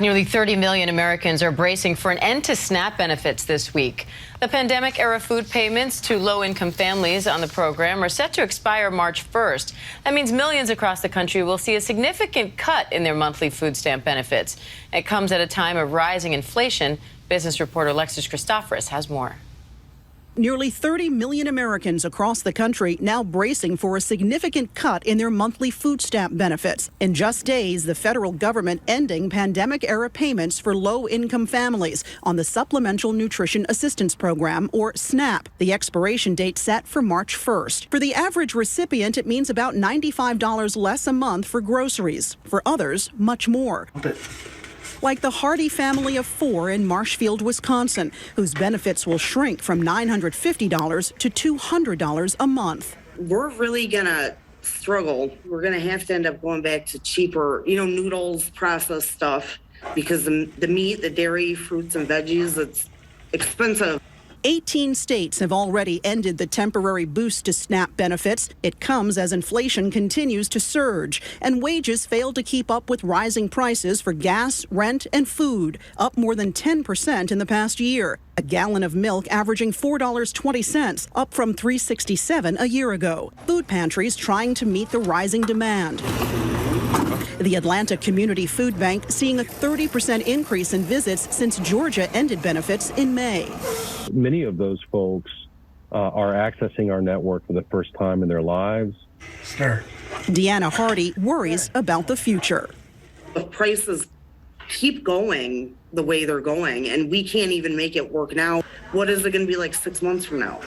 Nearly 30 million Americans are bracing for an end to SNAP benefits this week. The pandemic-era food payments to low-income families on the program are set to expire March 1st. That means millions across the country will see a significant cut in their monthly food stamp benefits. It comes at a time of rising inflation. Business reporter Alexis Christoforous has more. Nearly 30 million Americans across the country now bracing for a significant cut in their monthly food stamp benefits. In just days, the federal government ending pandemic-era payments for low-income families on the Supplemental Nutrition Assistance Program, or SNAP. The expiration date set for March 1st. For the average recipient, it means about $95 less a month for groceries. For others, much more. Like the Hardy family of 4 in Marshfield, Wisconsin, whose benefits will shrink from $950 to $200 a month. We're really going to struggle. We're going to have to end up going back to cheaper, noodles, processed stuff, because the meat, the dairy, fruits and veggies, it's expensive. 18 states have already ended the temporary boost to SNAP benefits. It comes as inflation continues to surge and wages fail to keep up with rising prices for gas, rent, and food, up more than 10% in the past year. A gallon of milk averaging $4.20, up from $3.67 a year ago. Food pantries trying to meet the rising demand. The Atlanta Community Food Bank seeing a 30% increase in visits since Georgia ended benefits in May. Many of those folks are accessing our network for the first time in their lives. Deanna Hardy worries about the future. If prices keep going the way they're going and we can't even make it work now, what is it going to be like 6 months from now?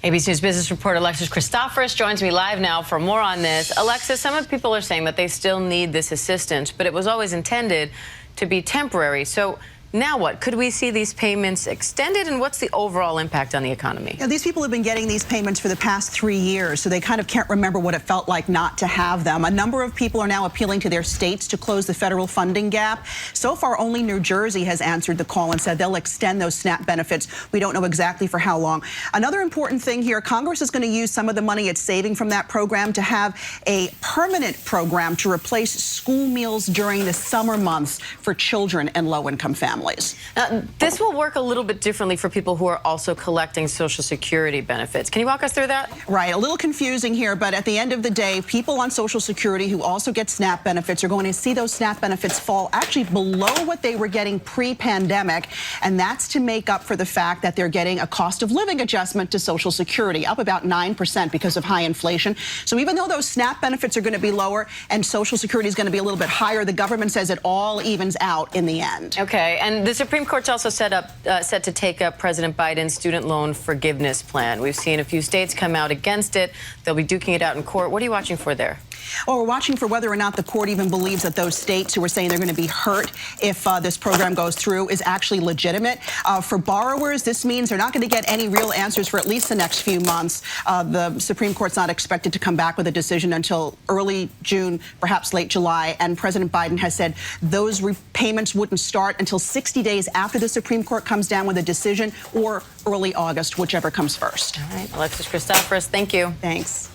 ABC News business reporter Alexis Christoforous joins me live now for more on this. Alexis, some of the people are saying that they still need this assistance, but it was always intended to be temporary. So now what? Could we see these payments extended, and what's the overall impact on the economy? These people have been getting these payments for the past 3 years, so they kind of can't remember what it felt like not to have them. A number of people are now appealing to their states to close the federal funding gap. So far, only New Jersey has answered the call and said they'll extend those SNAP benefits. We don't know exactly for how long. Another important thing here, Congress is going to use some of the money it's saving from that program to have a permanent program to replace school meals during the summer months for children and low-income families. Now, this will work a little bit differently for people who are also collecting Social Security benefits. Can you walk us through that? Right. A little confusing here, but at the end of the day, people on Social Security who also get SNAP benefits are going to see those SNAP benefits fall actually below what they were getting pre-pandemic, and that's to make up for the fact that they're getting a cost of living adjustment to Social Security, up about 9% because of high inflation. So even though those SNAP benefits are going to be lower and Social Security is going to be a little bit higher, the government says it all evens out in the end. Okay, and the Supreme Court's also set to take up President Biden's student loan forgiveness plan. We've seen a few states come out against it. They'll be duking it out in court. What are you watching for there? Well, we're watching for whether or not the court even believes that those states who are saying they're going to be hurt if this program goes through is actually legitimate. For borrowers, this means they're not going to get any real answers for at least the next few months. The Supreme Court's not expected to come back with a decision until early June, perhaps late July. And President Biden has said those repayments wouldn't start until 60 days after the Supreme Court comes down with a decision, or early August, whichever comes first. All right, Alexis Christoforous, thank you. Thanks.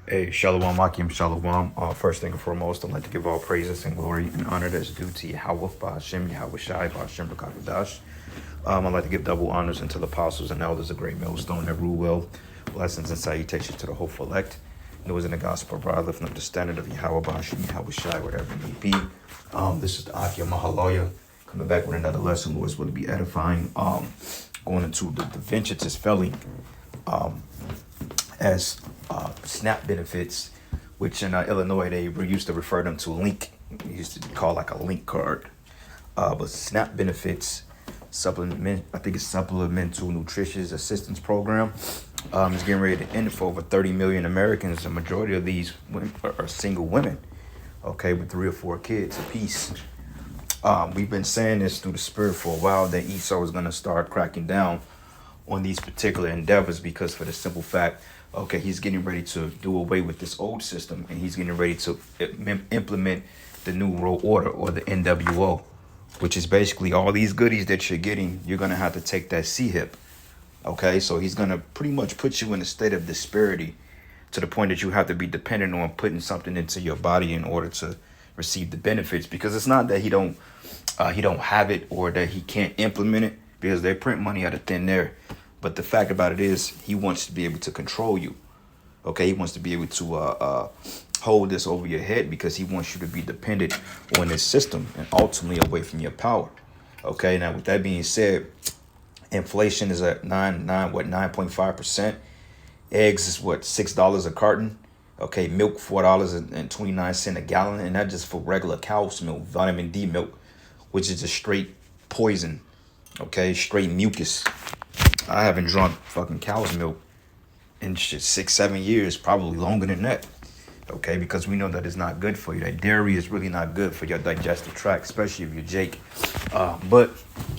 Hey, Shalom Akim Shalom. First thing and foremost, I'd like to give all praises and glory and honor that's due to Yahweh, Ba'ashem, Yahweh Shai, Ba'ashem, B'Kavadash. I'd like to give double honors unto the apostles and elders, a great millstone that rule well. Blessings and salutations to the hopeful elect. Those in the gospel brother, lifting up the standard of Yahweh, Ba'ashem, Yahweh Shai, whatever it may be. This is the Akia Mahaloya coming back with another lesson, Lord's will be edifying. Going into the Vincentus Felling. As SNAP benefits, which in Illinois they used to refer them to link. It used to be called like a link card. But SNAP benefits, I think it's Supplemental Nutrition Assistance Program, is getting ready to end for over 30 million Americans. The majority of these women are single women, okay, with 3 or 4 kids apiece. We've been saying this through the spirit for a while that Esau is going to start cracking down on these particular endeavors, because for the simple fact, okay, he's getting ready to do away with this old system and he's getting ready to implement the New World Order, or the NWO, which is basically all these goodies that you're getting, you're going to have to take that CHIP. Okay, so he's going to pretty much put you in a state of disparity to the point that you have to be dependent on putting something into your body in order to receive the benefits. Because it's not that he don't have it or that he can't implement it, because they print money out of thin air. But the fact about it is, he wants to be able to control you. Okay, he wants to be able to hold this over your head, because he wants you to be dependent on this system and ultimately away from your power. Okay, now with that being said, inflation is at 9.5%. Eggs is what, $6 a carton. Okay, milk $4.29 a gallon, and that just for regular cow's milk, vitamin D milk, which is a straight poison. Okay, straight mucus. I haven't drunk fucking cow's milk in shit 6-7 years, probably longer than that. Okay, because we know that it's not good for you. That dairy is really not good for your digestive tract, especially if you're Jake. But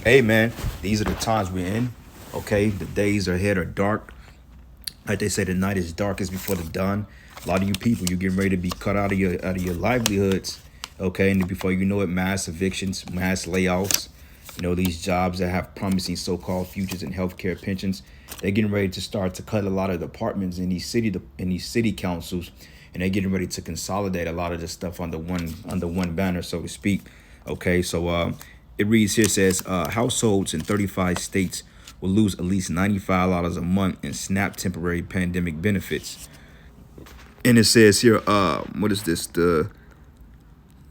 hey, man, these are the times we're in. Okay, the days ahead are dark. Like they say, the night is darkest before the dawn. A lot of you people, you're getting ready to be cut out of your livelihoods. Okay, and before you know it, mass evictions, mass layoffs. You know, these jobs that have promising so-called futures in healthcare pensions, they're getting ready to start to cut a lot of departments in these city councils, and they're getting ready to consolidate a lot of this stuff under one banner, so to speak. Okay, so it reads here, says households in 35 states will lose at least $95 a month in SNAP temporary pandemic benefits. And it says here, what is this? The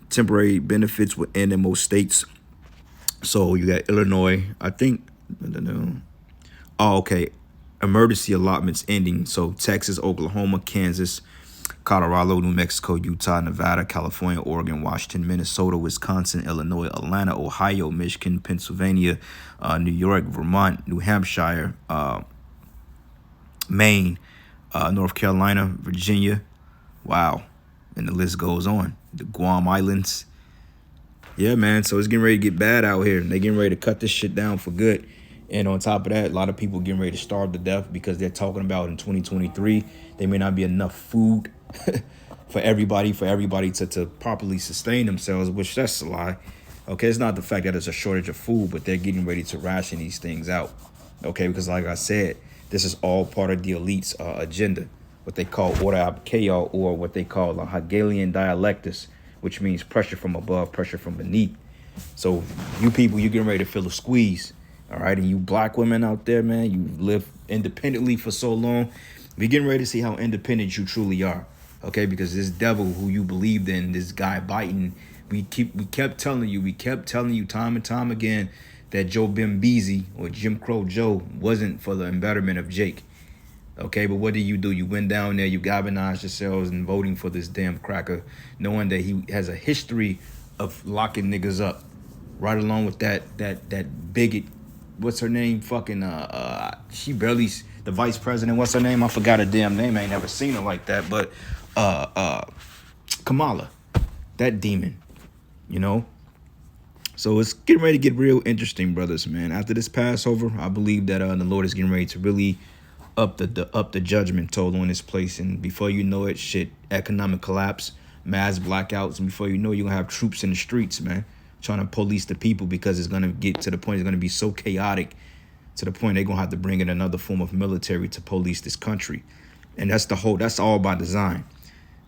temporary benefits will end in most states. So you got Illinois, I think. I don't know. Oh, okay. Emergency allotments ending. So Texas, Oklahoma, Kansas, Colorado, New Mexico, Utah, Nevada, California, Oregon, Washington, Minnesota, Wisconsin, Illinois, Atlanta, Ohio, Michigan, Pennsylvania, New York, Vermont, New Hampshire, Maine, North Carolina, Virginia. Wow. And the list goes on. The Guam Islands. Yeah, man. So it's getting ready to get bad out here. They're getting ready to cut this shit down for good. And on top of that, a lot of people getting ready to starve to death, because they're talking about in 2023, there may not be enough food for everybody to properly sustain themselves, which that's a lie. Okay, it's not the fact that there's a shortage of food, but they're getting ready to ration these things out. Okay, because like I said, this is all part of the elite's agenda, what they call order ab chaos, or what they call a Hegelian dialectus, which means pressure from above, pressure from beneath. So you people, you're getting ready to feel a squeeze. All right, and you black women out there, man, you live independently for so long. We're getting ready to see how independent you truly are. Okay, because this devil who you believed in, this guy Biden, we kept telling you time and time again that Joe Bembeezy or Jim Crow Joe wasn't for the embetterment of Jake. Okay, but what do? You went down there, you galvanized yourselves and voting for this damn cracker, knowing that he has a history of locking niggas up, right along with that bigot. What's her name? Fucking she barely, the vice president. What's her name? I forgot her damn name. I ain't never seen her like that. But Kamala, that demon, you know. So it's getting ready to get real interesting, brothers, man. After this Passover, I believe that the Lord is getting ready to really up the judgment toll on this place, and before you know it, shit, economic collapse, mass blackouts, and before you know, you're gonna have troops in the streets, man, trying to police the people, because it's gonna get to the point, it's gonna be so chaotic to the point they're gonna have to bring in another form of military to police this country. And that's all by design.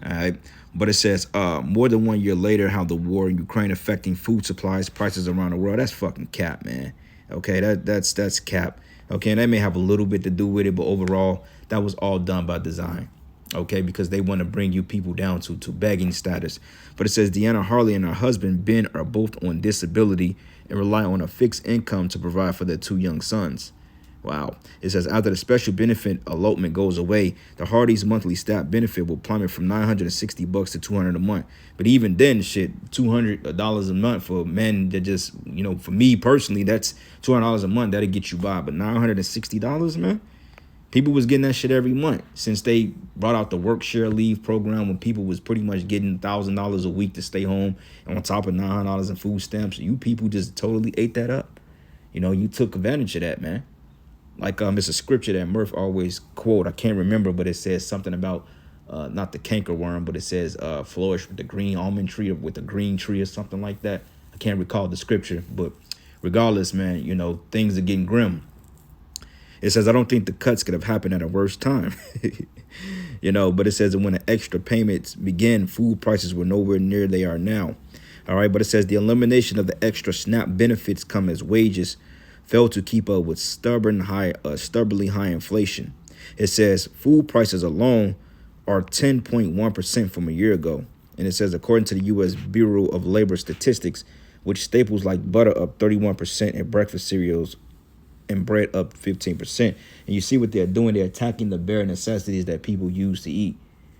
All right. But it says more than 1 year later, how the war in Ukraine affecting food supplies, prices around the world. That's fucking cap, man. Okay, that's cap. Okay, and that may have a little bit to do with it, but overall, that was all done by design. Okay, because they want to bring you people down to begging status. But it says Deanna Harley and her husband Ben are both on disability and rely on a fixed income to provide for their 2 young sons. Wow. It says after the special benefit allotment goes away, the Hardys' monthly SNAP benefit will plummet from $960 to $200 a month. But even then, shit, $200 a month for men that just, you know, for me personally, that's $200 a month. That'll get you by. But $960, man? People was getting that shit every month since they brought out the work share leave program, when people was pretty much getting $1,000 a week to stay home, and on top of $900 in food stamps. You people just totally ate that up. You know, you took advantage of that, man. Like it's a scripture that Murph always quote. I can't remember, but it says something about not the cankerworm, but it says flourish with the green almond tree, or with the green tree, or something like that. I can't recall the scripture, but regardless, man, you know, things are getting grim. It says, I don't think the cuts could have happened at a worse time. But it says that when the extra payments began, food prices were nowhere near they are now. All right, but it says the elimination of the extra SNAP benefits come as wages failed to keep up with stubbornly high inflation. It says food prices alone are 10.1% from a year ago. And it says, according to the U.S. Bureau of Labor Statistics, which staples like butter up 31% and breakfast cereals and bread up 15%. And you see what they're doing. They're attacking the bare necessities that people use to eat.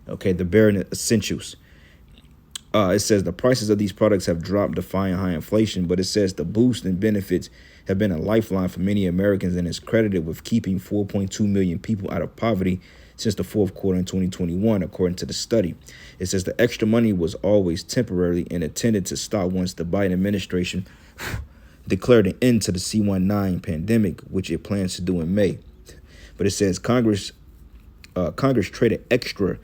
Okay, the bare essentials. It says the prices of these products have dropped, defying high inflation. But it says the boost in benefits have been a lifeline for many Americans and is credited with keeping 4.2 million people out of poverty since the fourth quarter in 2021, according to the study. It says the extra money was always temporary and intended to stop once the Biden administration declared an end to the C-19 pandemic, which it plans to do in May. But it says Congress traded extra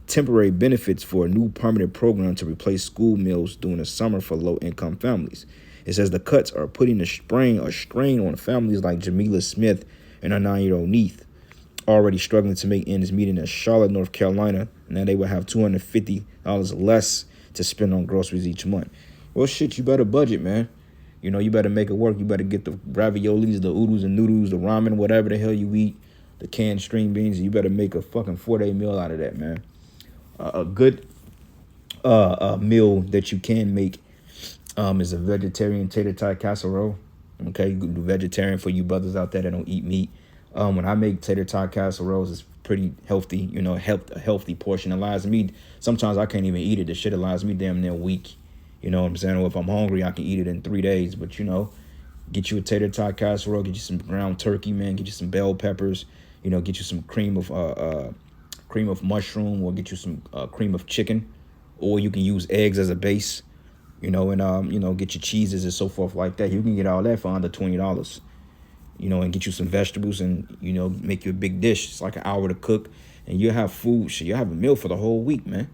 temporary benefits for a new permanent program to replace school meals during the summer for low-income families. It says the cuts are putting a strain on families like Jamila Smith and her 9-year-old niece, already struggling to make ends meet in Charlotte, North Carolina. Now they will have $250 less to spend on groceries each month. Well, shit, you better budget, man. You better make it work. You better get the raviolis, the oodles and noodles, the ramen, whatever the hell you eat, the canned string beans. You better make a fucking 4-day meal out of that, man. A good meal that you can make is a vegetarian tater tot casserole. Okay, you can do vegetarian for you brothers out there that don't eat meat. When I make tater tot casseroles, it's pretty healthy, a healthy portion. It allows me, sometimes I can't even eat it. The shit allows me damn near a week. You know what I'm saying? Or if I'm hungry, I can eat it in 3 days. But, get you a tater tot casserole, get you some ground turkey, man, get you some bell peppers, get you some cream of mushroom, or get you some cream of chicken. Or you can use eggs as a base, and, get your cheeses and so forth like that. You can get all that for under $20. And get you some vegetables and, make you a big dish. It's like an hour to cook and you'll have food. Shit, you'll have a meal for the whole week, man.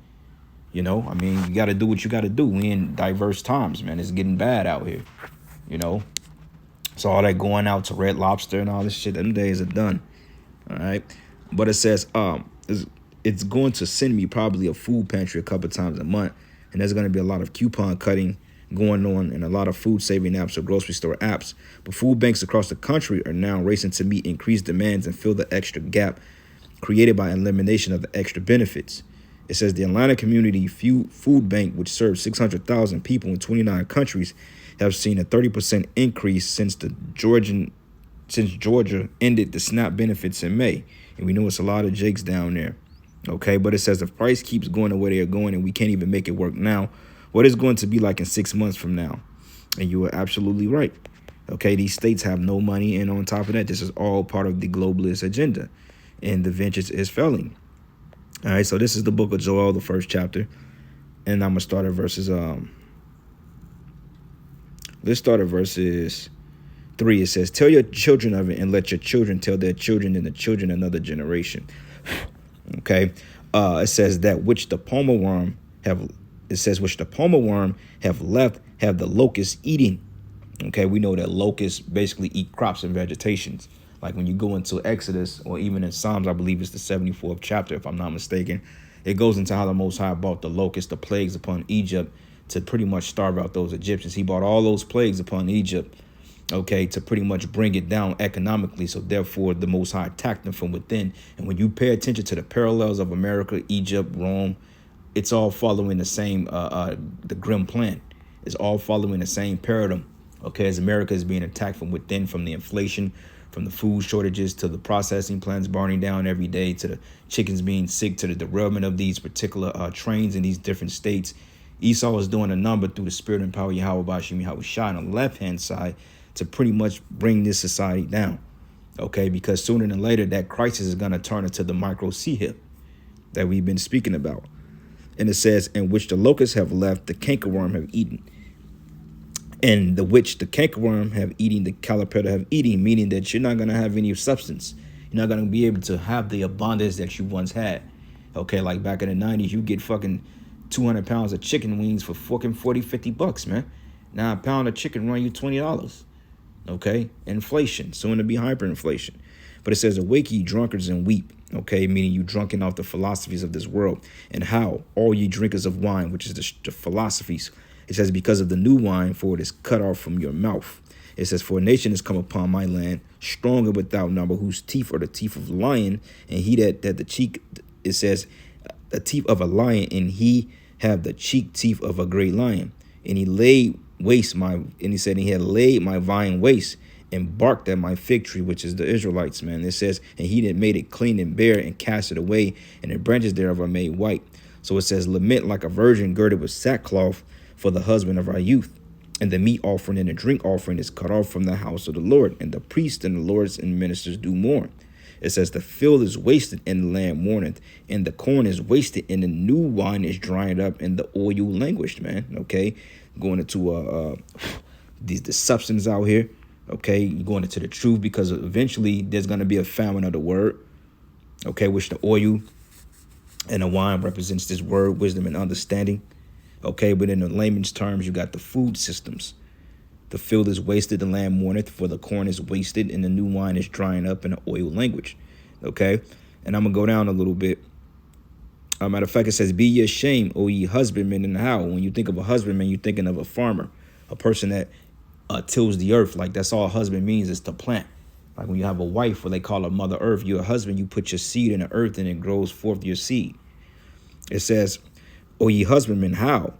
You got to do what you got to do. We in diverse times, man. It's getting bad out here, So all that going out to Red Lobster and all this shit, them days are done. All right. But it says it's going to send me probably a food pantry a couple times a month. And there's going to be a lot of coupon cutting going on and a lot of food saving apps or grocery store apps. But food banks across the country are now racing to meet increased demands and fill the extra gap created by elimination of the extra benefits. It says the Atlanta Community Food Bank, which serves 600,000 people in 29 countries, have seen a 30% increase since Georgia ended the SNAP benefits in May. And we know it's a lot of jakes down there. Okay, but it says if price keeps going the way they're going and we can't even make it work now, what is going to be like in 6 months from now? And you are absolutely right. Okay, these states have no money, and on top of that, this is all part of the globalist agenda, and the vengeance is failing. All right, so this is the book of Joel, the first chapter, and I'm gonna start at verses. Let's start at verses 3. It says, "Tell your children of it, and let your children tell their children, and the children another generation." Okay, it says that which the palmer worm have. It says which the palmer worm have left have the locusts eating. Okay, we know that locusts basically eat crops and vegetations. Like when you go into Exodus or even in Psalms, I believe it's the 74th chapter, if I'm not mistaken, it goes into how the Most High brought the locusts, the plagues upon Egypt to pretty much starve out those Egyptians. He brought all those plagues upon Egypt, okay, to pretty much bring it down economically. So therefore, the Most High attacked them from within. And when you pay attention to the parallels of America, Egypt, Rome, it's all following the same, the grim plan. It's all following the same paradigm, okay, as America is being attacked from within, from the inflation, from the food shortages, to the processing plants burning down every day, to the chickens being sick, to the derailment of these particular trains in these different states. Esau is doing a number through the spirit and power of Yahweh Bashim Yahweh Shai on the left-hand side to pretty much bring this society down, okay, because sooner than later, that crisis is going to turn into the micro C-hip that we've been speaking about. And it says, in which the locusts have left, the cankerworm have eaten. And the which the cankerworm have eaten, the caterpillar have eaten, meaning that you're not going to have any substance. You're not going to be able to have the abundance that you once had. Okay, like back in the 90s, you get fucking 200 pounds of chicken wings for fucking $40-$50, man. Now a pound of chicken run you $20. Okay, inflation, soon to be hyperinflation. But it says, awake ye drunkards and weep. Okay, meaning you drunken off the philosophies of this world. And how? All ye drinkers of wine, which is the philosophies. It says, because of the new wine, for it is cut off from your mouth. It says, for a nation has come upon my land, stronger without number, whose teeth are the teeth of a lion, and he that the cheek, it says, the teeth of a lion, and he have the cheek teeth of a great lion. And he laid waste and he said, he had laid my vine waste, and barked at my fig tree, which is the Israelites, man. It says, and he that made it clean and bare, and cast it away, and the branches thereof are made white. So it says, lament like a virgin girded with sackcloth for the husband of our youth. And the meat offering and the drink offering is cut off from the house of the Lord, and the priests and the lords and ministers do mourn. It says, the field is wasted and the land mourneth, and the corn is wasted and the new wine is dried up and the oil languished, man. Okay, going into the substance out here. Okay, you're going into the truth, because eventually there's going to be a famine of the word. Okay, which the oil and the wine represents this word, wisdom and understanding. Okay, but in the layman's terms, you got the food systems. The field is wasted, the land mourneth, for the corn is wasted, and the new wine is drying up in the oil language. Okay, and I'm going to go down a little bit. Matter of fact, it says, be ye ashamed, O ye husbandmen, and how? When you think of a husbandman, you're thinking of a farmer, a person that tills the earth. Like, that's all a husband means, is to plant. Like when you have a wife, what they call a mother earth, you're a husband, you put your seed in the earth and it grows forth your seed. It says, O ye husbandmen, how?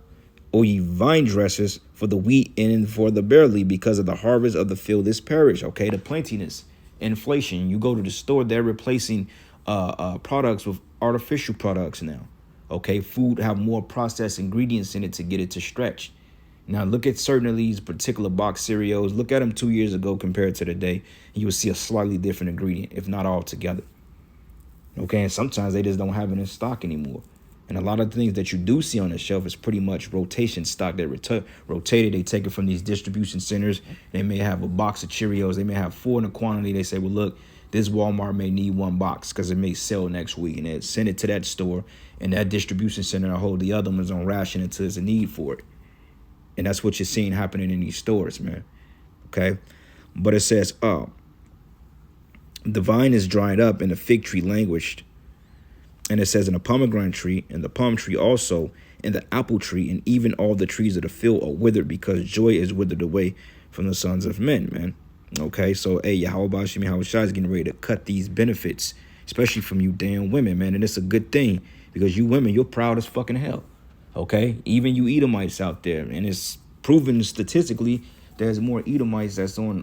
O ye vine dressers, for the wheat and for the barley, because of the harvest of the field is perished. Okay, the plentiness, inflation. You go to the store, they're replacing products with artificial products now. Okay, food have more processed ingredients in it to get it to stretch. Now look at certain of these particular box cereals. Look at them 2 years ago compared to today, and you will see a slightly different ingredient, if not all together. Okay, and sometimes they just don't have it in stock anymore. And a lot of the things that you do see on the shelf is pretty much rotation stock that rotated. They take it from these distribution centers. They may have a box of Cheerios. They may have 4 in a quantity. They say, well, look, this Walmart may need 1 box because it may sell next week. And they send it to that store, and that distribution center will hold the other ones on ration until there's a need for it. And that's what you're seeing happening in these stores, man. Okay. But it says, the vine is dried up and the fig tree languished. And it says, in the pomegranate tree and the palm tree also, and the apple tree, and even all the trees of the field are withered, because joy is withered away from the sons of men, man. Okay, so, hey, Yahweh Shem Yahushua is getting ready to cut these benefits, especially from you damn women, man. And it's a good thing, because you women, you're proud as fucking hell. Okay, even you Edomites out there, and it's proven statistically there's more Edomites that's on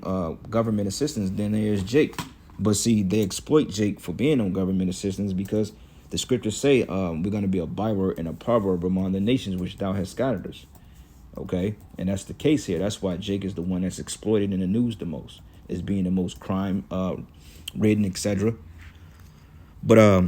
government assistance than there is Jake. But see, they exploit Jake for being on government assistance, because the scriptures say we're going to be a byword and a proverb among the nations which thou hast scattered us. Okay, and that's the case here. That's why Jake is the one that's exploited in the news the most, as being the most crime ridden, etc. But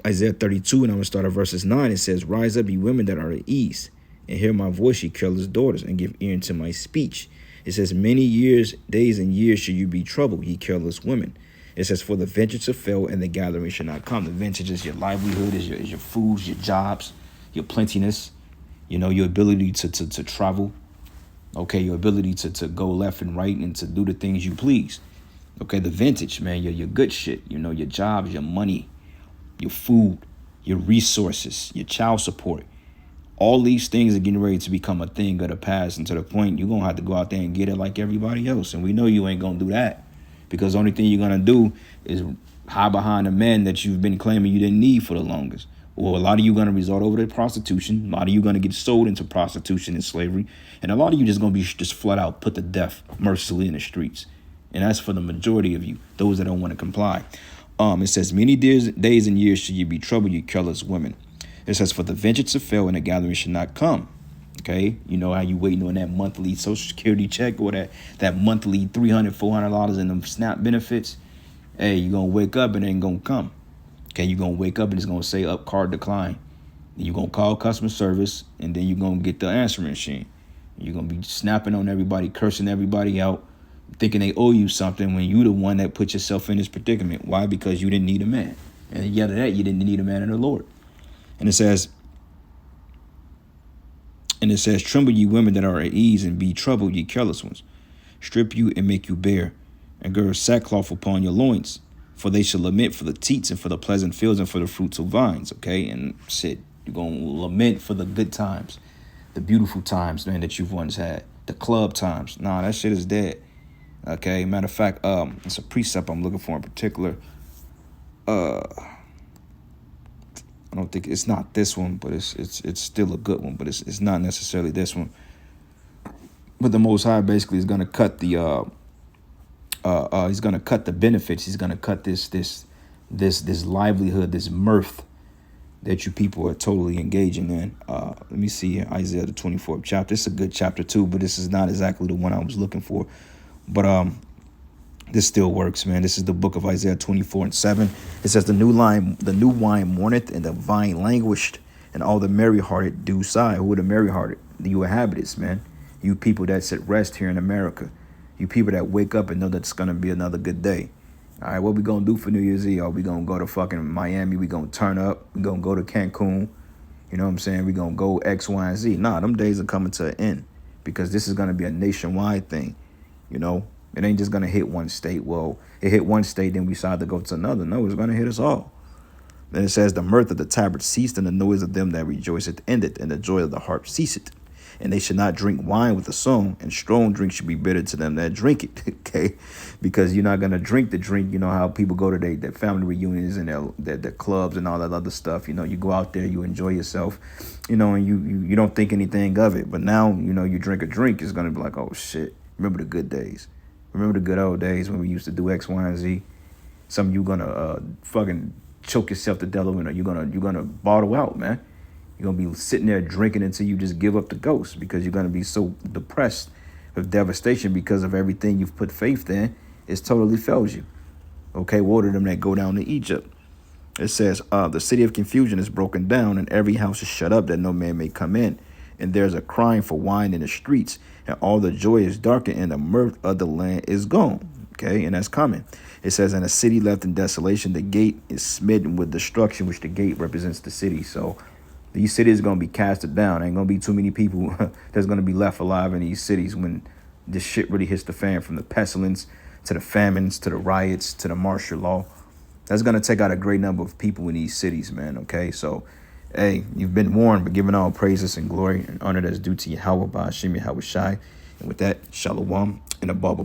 Isaiah 32, and I'm going to start at verses 9. It says, rise up, ye women that are at ease, and hear my voice, ye careless daughters, and give ear unto my speech. It says, many years, days, and years shall you be troubled, ye careless women. It says, for the vengeance shall fail, and the gathering shall not come. The vengeance is your livelihood, is your foods, your jobs, your plentiness, you know, your ability to travel. Okay, your ability to go left and right and to do the things you please. Okay, the vintage, man, your good shit, you know, your jobs, your money, your food, your resources, your child support. All these things are getting ready to become a thing of the past, and to the point you're going to have to go out there and get it like everybody else. And we know you ain't going to do that, because the only thing you're going to do is hide behind the men that you've been claiming you didn't need for the longest. Or a lot of you going to resort over to prostitution. A lot of you going to get sold into prostitution and slavery. And a lot of you just going to be just flat out put to death mercilessly in the streets. And that's for the majority of you, those that don't want to comply. It says, many days and years shall you be troubled, you careless women. It says, for the vengeance to fail, and the gathering should not come. Okay, you know how you waiting on that monthly Social Security check, or that monthly $300, $400 in them SNAP benefits. Hey, you're going to wake up and it ain't going to come. Okay, you're going to wake up and it's going to say up card decline. You're going to call customer service, and then you're going to get the answering machine. You're going to be snapping on everybody, cursing everybody out, thinking they owe you something when you the one that put yourself in this predicament. Why? Because you didn't need a man. And yet of that, you didn't need a man in the Lord. And it says, tremble ye women that are at ease, and be troubled ye careless ones. Strip you and make you bare, and gird sackcloth upon your loins. For they shall lament for the teats and for the pleasant fields and for the fruits of vines. Okay, and shit, you're gonna lament for the good times, the beautiful times, man, that you've once had, the club times. Nah, that shit is dead. Okay, matter of fact, it's a precept I'm looking for in particular. I don't think it's not this one, but it's still a good one, but it's not necessarily this one. But the Most High basically is gonna cut the he's gonna cut the benefits. He's gonna cut this livelihood, this mirth that you people are totally engaging in. Let me see here, Isaiah the 24th chapter. It's a good chapter too, but this is not exactly the one I was looking for. But this still works, man. This is the book of Isaiah 24:7. It says, the new wine mourneth, and the vine languished, and all the merry-hearted do sigh. Who are the merry-hearted? You inhabitants, man. You people that sit rest here in America. You people that wake up and know that it's going to be another good day. All right, what we going to do for New Year's Eve? Are we going to go to fucking Miami? We going to turn up? We going to go to Cancun? You know what I'm saying? We going to go X, Y, and Z. Nah, them days are coming to an end, because this is going to be a nationwide thing. You know, it ain't just going to hit one state. Well, it hit one state, then we decide to go to another. No, it's going to hit us all. Then it says, the mirth of the tabret ceased, and the noise of them that rejoiceth ended, and the joy of the harp ceaseth. And they should not drink wine with a song, and strong drink should be bitter to them that drink it. Okay, because you're not going to drink the drink. You know how people go to their family reunions and their clubs and all that other stuff. You know, you go out there, you enjoy yourself, you know, and you don't think anything of it. But now, you know, you drink a drink, it's going to be like, oh shit, remember the good days. Remember the good old days when we used to do X, Y, and Z. Some of you gonna fucking choke yourself to death, or you're gonna bottle out, man. You're going to be sitting there drinking until you just give up the ghost, because you're going to be so depressed with devastation because of everything you've put faith in. It's totally fails you. Okay, woe to them that go down to Egypt. It says, the city of confusion is broken down, and every house is shut up that no man may come in. And there's a crying for wine in the streets, and all the joy is darkened, and the mirth of the land is gone. Okay, and that's coming. It says, in a city left in desolation, the gate is smitten with destruction, which the gate represents the city. So these cities are going to be casted down. Ain't going to be too many people that's going to be left alive in these cities when this shit really hits the fan, from the pestilence to the famines to the riots to the martial law. That's going to take out a great number of people in these cities, man. Okay, so, hey, you've been warned, but giving all praises and glory and honor that's due to Yahweh by Hashem Yahweh Shai. And with that, shalom and a bubble.